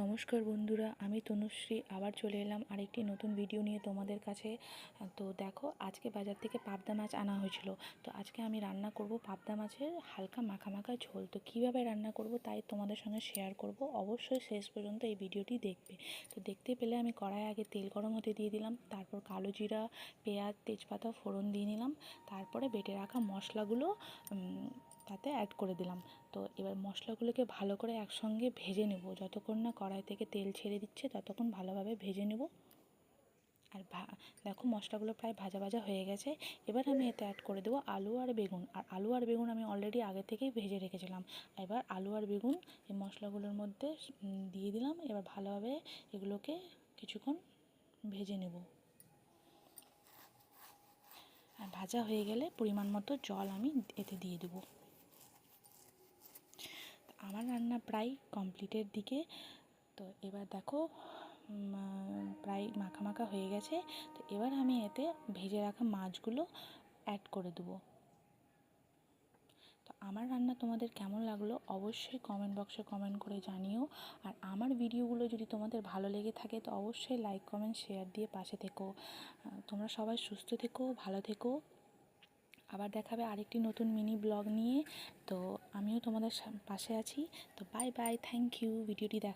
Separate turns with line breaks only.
নমস্কার বন্ধুরা, আমি তনুশ্রী আবার চলে এলাম আরেকটি নতুন ভিডিও নিয়ে তোমাদের কাছে। তো দেখো, আজকে বাজার থেকে পাবদা মাছ আনা হয়েছিল। তো আজকে আমি রান্না করব পাবদা মাছের হালকা মাখা মাখা ঝোল। তো কীভাবে রান্না করব তাই তোমাদের সঙ্গে শেয়ার করব। অবশ্যই শেষ পর্যন্ত এই ভিডিওটি দেখবে। তো দেখতে পেলে আমি কড়াই আগে তেল গরম হতে দিয়ে দিলাম, তারপর কালো জিরা, পেঁয়াজ, তেজপাতা ফোড়ন দিয়ে নিলাম, তারপরে বেটে রাখা মশলাগুলো তাতে অ্যাড করে দিলাম। তো এবার মশলাগুলোকে ভালো করে একসঙ্গে ভেজে নেব, যতক্ষণ না কড়াই থেকে তেল ছেড়ে দিচ্ছে ততক্ষণ ভালোভাবে ভেজে নেব। আর দেখো, মশলাগুলো প্রায় ভাজা ভাজা হয়ে গেছে। এবার আমি এতে অ্যাড করে দেবো আলু আর বেগুন। আর আলু আর বেগুন আমি অলরেডি আগে থেকেই ভেজে রেখেছিলাম। এবার আলু আর বেগুন এই মশলাগুলোর মধ্যে দিয়ে দিলাম। এবার ভালোভাবে এগুলোকে কিছুক্ষণ ভেজে নেব। আর ভাজা হয়ে গেলে পরিমাণ মতো জল আমি এতে দিয়ে দেবো। আমার রান্না প্রায় কমপ্লিটের দিকে। তো এবার দেখো, প্রায় মাখা মাখা হয়ে গেছে। তো এবার আমি এতে ভেজে রাখা মাছগুলো অ্যাড করে দেবো। তো আমার রান্না তোমাদের কেমন লাগলো অবশ্যই কমেন্ট বক্সে কমেন্ট করে জানিও। আর আমার ভিডিওগুলো যদি তোমাদের ভালো লেগে থাকে তো অবশ্যই লাইক, কমেন্ট, শেয়ার দিয়ে পাশে থেকো। তোমরা সবাই সুস্থ থেকো, ভালো থেকো। আবার দেখাবে আরেকটি নতুন মিনি ব্লগ নিয়ে। তো আমিও তোমাদের পাশে আছি। তো বাই বাই, থ্যাংক ইউ ভিডিওটি